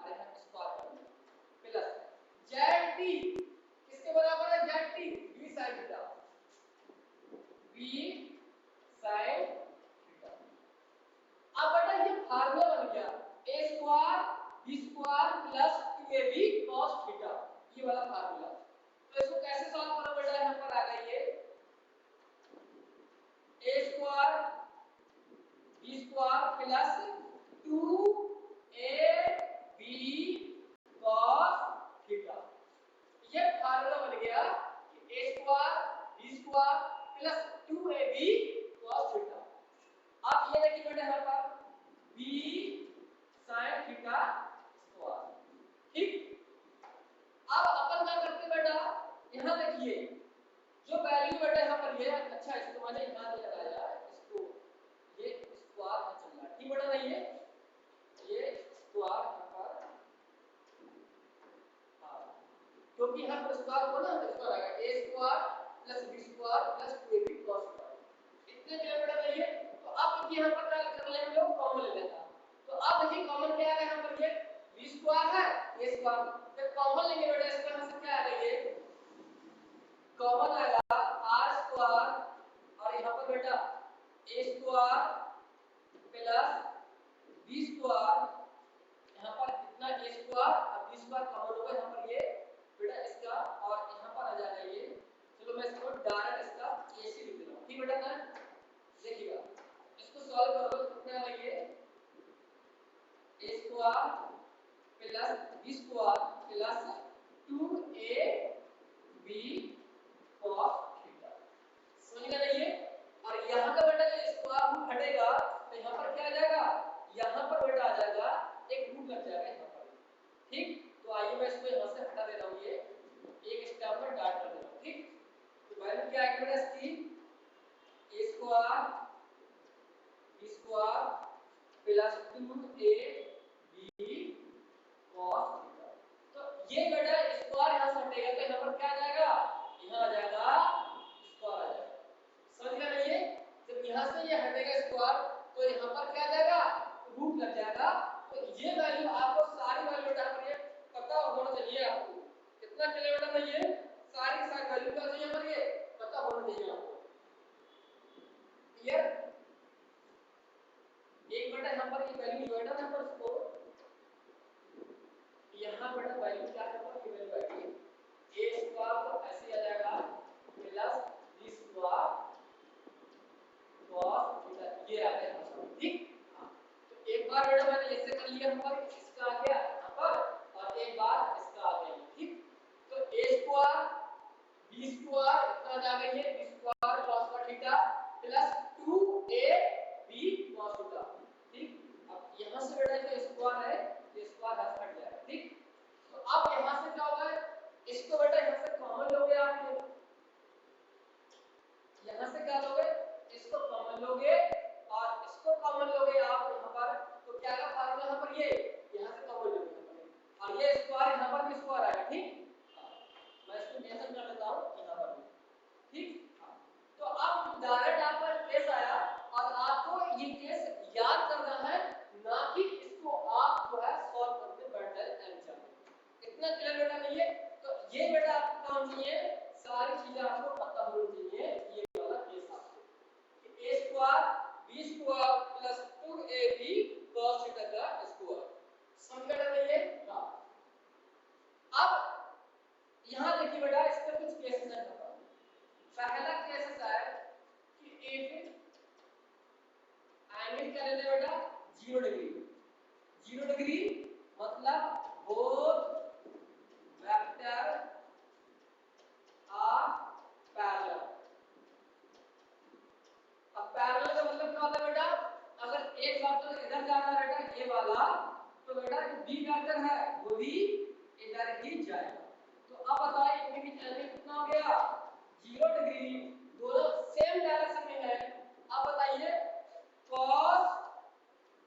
यहां स्क्वायर कर दिया प्लस z t किसके बराबर है, z t b sin theta, b sin theta. अब बेटा ये फार्मूला बन गया a square b square plus 2ab cos theta, ये वाला फार्मूला। तो इसको कैसे सॉल्व करो बेटा, यहां पर आ गई ये a square b square plus 2ab cos theta, ये फार्मूला बन गया कि a square b square plus 2ab cos theta. अब ये देखिए बेटा यहां पर b sin थीटा स्क्वायर, ठीक। अब अपन क्या करते बेटा, यहां देखिए जो वैल्यू बेटा यहां पर ये अच्छा इसको मैंने यहां पे लगाया इसको ये स्क्वायर में चल रहा है, ठीक बेटा ना ये स्क्वायर यहां पर हां क्योंकि यहां पर स्क्वायर को ना स्क्वायर आएगा a square plus b square plus 2ab cos square इतने क्या बेटा नहीं है। तो अब यहां पर क्या कर लेंगे लोग कॉमन ले लेना, तो अब देखिए कॉमन क्या है यहां पर ये b स्क्वायर है a स्क्वायर, जब कॉमन लेंगे बेटा इसका यहां से क्या आएगा ये कॉमन आएगा r स्क्वायर और यहां पर बेटा a square plus b square, यहां पर कितना a स्क्वायर और b स्क्वायर कॉमन होगा यहां पर ये बेटा इसका और यहां पर आ जाएगा ये, चलो मैं इसको डायरेक्ट इसका ac लिख देता हूं, ठीक बेटा ना देखिएगा इसको सॉल्व करोगे तो कितना आएगा ये a square plus b square plus 2ab cos theta, समझ गए ना ये। और यहां का बेटा जो स्क्वायर रूट हटेगा तो यहां पर क्या आ जाएगा, यहां पर बेटा आ जाएगा एक रूट लग जाएगा यहां पर, ठीक। तो आइए मैं इसको यहां से हटा दे रहा हूं, ये एक स्टेप में डाट कर दे रहा हूं, ठीक। तो वैल्यू क्या आएगी बेटा इसकी a square b square plus 2ab cos theta. तो ये बेटा स्क्वायर यहां से हटेगा तो यहां पर क्या आ जाएगा, यहां आ जाएगा स्क्वायर आ जाएगा, समझ गए ना ये। जब यहां से ये हटेगा स्क्वायर तो यहां पर क्या आ जाएगा रूट लग जाएगा, तो ये वैल्यू आपको सारी वैल्यू बेटा पर ये पता होना चाहिए, आपको कितना चले बेटा ना ये सारी वैल्यू का यहां पर ये पता होना चाहिए आपको, क्लियर। एक बेटा यहां पर ये वैल्यू जो है ना यहां पर उसको यहां बेटा वैल्यू क्या है पर ये वैल्यू आएगी a स्क्वायर तो ऐसे आ जाएगा plus b square cos theta, ये आ गया ठीक। तो एक बार बेटा मैंने ऐसे कर लिया यहां पर इसका आ गया यहां पर और एक बार इसका आ गया, ठीक। तो a स्क्वायर b स्क्वायर इतना आ गया ये b square cos theta plus 2ab cos theta, ठीक। अब यहां से बेटा 0 डिग्री। 0 डिग्री मतलब बोथ वेक्टर आर पैरेलल। अब पैरेलल का मतलब क्या होता है बेटा, अगर एक वेक्टर इधर जा रहा है बेटा ये वाला, तो बेटा जो बी वेक्टर है वो भी इधर ही जाएगा। तो अब बताइए इनके बीच एंगल कितना हो गया, 0 डिग्री, दोनों सेम डायरेक्शन में है। अब बताइए cos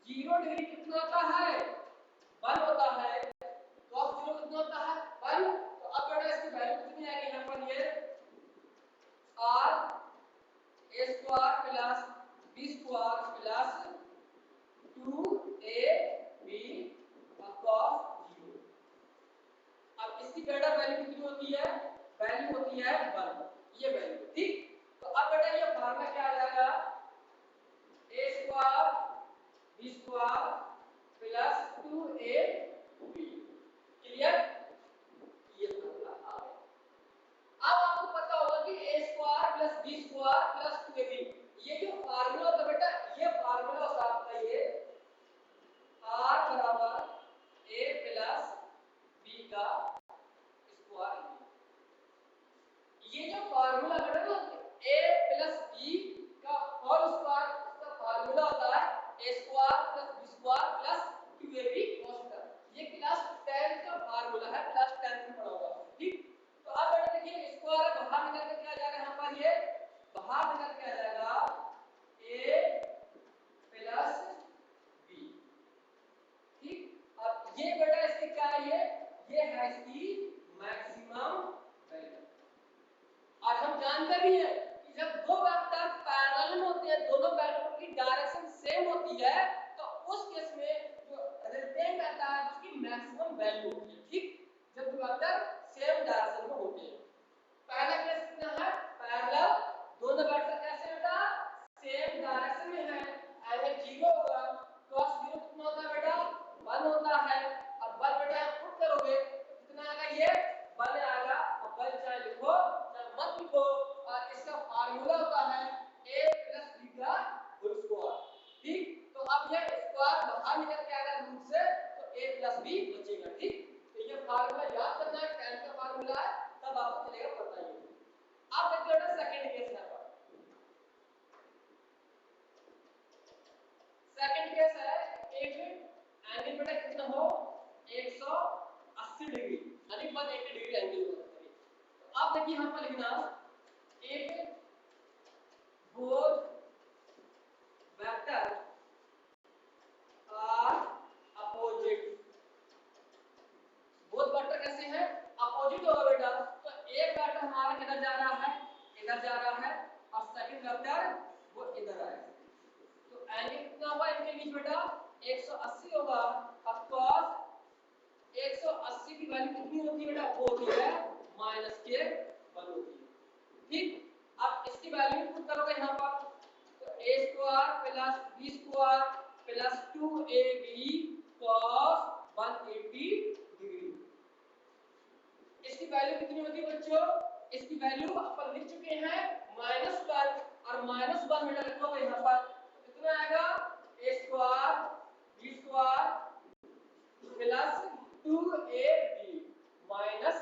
0 डिग्री कितना होता है, 1 होता है। cos 0 कितना होता है, 1। तो अब बेटा इसकी वैल्यू कितनी आएगी यहाँ पर, ये r a square plus b square plus 2ab cos 0। अब इसकी बेटा वैल्यू कितनी होती है, वैल्यू होती है 1, ये वैल्यू, ठीक। तो अब बेटा ये फार्मूला क्या आ जाएगा, a square b square plus 2ab। Clear, ये फार्मूला आ गया। अब आपको पता होगा कि a square plus b square plus 2ab, ये जो फार्मूला होता है बेटा, ये फार्मूला होता है आपका ये r बराबर a प्लस b का स्क्वायर। ये जो फार्मूला है ना a प्लस b का होल स्क्वायर, इसका फार्मूला होता है a square plus b square plus 2ab cos। ये क्लास 10 का फार्मूला है, क्लास 10 में पढ़ा होगा, ठीक। तो अब बेटा देखिए स्क्वायर बाहर निकल के क्या जाएगा, यहाँ पर ये बाहर निकल के आ जाएगा a प्लस b, ठीक। अब ये बेटा इसकी क्या है, ये है इसकी मैक्सिमम वैल्यू। और हम जानते भी हैं कि जब दो वेक्टर पैरेलल में होते हैं, दोनों वेक्टर की डायरेक्शन सेम होती है, तो उस केस में जो रिजल्टेंट आता है उसकी मैक्सिमम वैल्यू होती है, ठीक। जब दो वेक्टर सेम डायरेक्शन में होते हैं, पहला केस कितना है, पैरेलल, दोनों वेक्टर कैसे होता है, सेम डायरेक्शन में है, एंगल 0 होगा। cos 0 कितना होता है बेटा, 1 होता है। अब 1 बेटा पुट करोगे तो कितना आएगा, ये 1 आएगा। अब 1 चाहे लिखो चाहे मत लिखो, और इसका फार्मूला होता है a प्लस b का होल स्क्वायर, ठीक। तो अब ये स्क्वायर बाहर निकल के आएगा रूट से, तो a प्लस b बचेगा, ठीक। तो ये फार्मूला याद करना है, 10 का फार्मूला है, तब आपको चलेगा पता ही। अब देखते हैं सेकंड केस है, सेकंड केस है एक एंगल बेटा कितना हो 180 डिग्री, यानी 180 डिग्री एंगल होगा। तो आप देखिए यहां पर लिखना एक both vector are opposite. Both vector कैसे हैं, अपोजिट होगा बेटा। तो एक वेक्टर हमारा किधर जा रहा है, इधर जा रहा है, और सेकंड वेक्टर वो इधर आएगा। तो एंगल कितना होगा इनके बीच बेटा, 180 होगा। अब cos 180 की वैल्यू कितनी होती है बेटा, वो होती है माइनस के 1 होती है, ठीक। अब इसकी वैल्यू पुट करोगे यहाँ पर, तो a square plus b square plus 2ab cos 180 degree. इसकी वैल्यू कितनी होती है बच्चों, इसकी वैल्यू अपन लिख चुके हैं -1, और -1 बेटा लिखोगे यहाँ पर कितना आएगा, a square b square plus 2ab -1,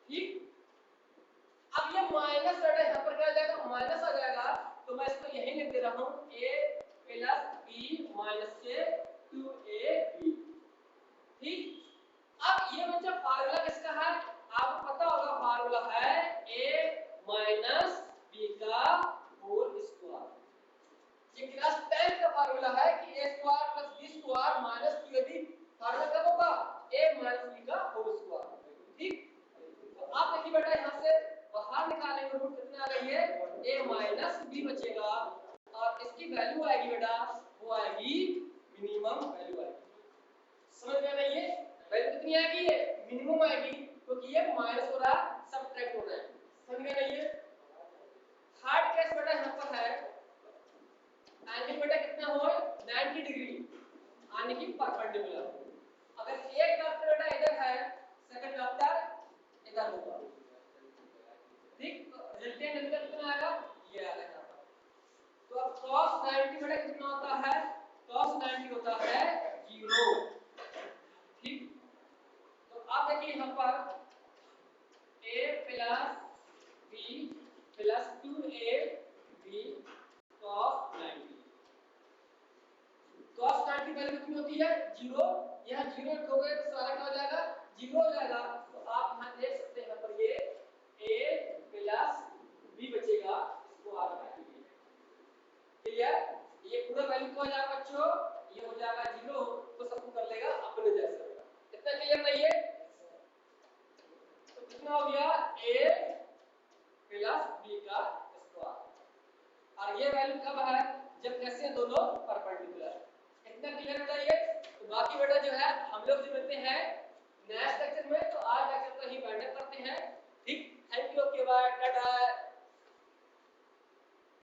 ठीक। अब ये माइनस बेटा यहाँ पर क्या आ जाएगा, माइनस आ जाएगा। तो मैं इसको यही लिख दे रहा हूँ a प्लस b माइनस के 2ab, ठीक। अब ये बच्चा फार्मूला किसका है, आपको पता होगा, फार्मूला है a माइनस b का होल स्क्वायर। ये क्लास 10 का फार्मूला है कि a square plus b square minus 2ab, formula कब होगा, a माइनस b का होल स्क्वायर, ठीक। तो आप देखिए बेटा यहाँ से बाहर निकालेंगे रूट कितना आ रही है, a माइनस b बचेगा, और इसकी वैल्यू आएगी बेटा, वो आएगी मिनिमम वैल्यू आएगी। समझ में आ रही है, वैल्यू कितनी आएगी, ये मिनिमम आएगी, क्योंकि ये माइनस हो रहा है, सब्ट्रैक्ट हो रहा है। समझ में आ रही है। थर्ड केस बेटा यहाँ पर है, एंगल बेटा कितना हो 90 डिग्री, यानी कि परपेंडिकुलर। अगर एक वेक्टर बेटा इधर है, सेकंड वेक्टर इधर होगा, ठीक। तो रिजल्टेंट एंगल कितना आएगा, ये आएगा। तो अब cos 90 बेटा कितना होता है होता है 0। ठीक, तो आप देखिए यहाँ पर a plus b plus 2ab cos 90। cos 90 value कितनी होती है 0। यहाँ 0 रखोगे तो सारा क्या हो जाएगा 0 हो जाएगा। तो आप यहाँ देख सकते हैं यहाँ पर ये a प्लस b बचेगा, इसको आप रखेंगे। क्लियर, ये पूरा वैल्यू क्या हो जाएगा बच्चों, ये हो जाएगा 0, तो सबको कर लेगा अपने जैसा। इतना क्लियर नहीं है, तो कितना हो गया a प्लस b का स्क्वायर। और ये वैल्यू कब है जब कैसे दोनों परपेंडिकुलर। इतना क्लियर होता है ये। तो बाकी बेटा जो है हम लोग जो लेते हैं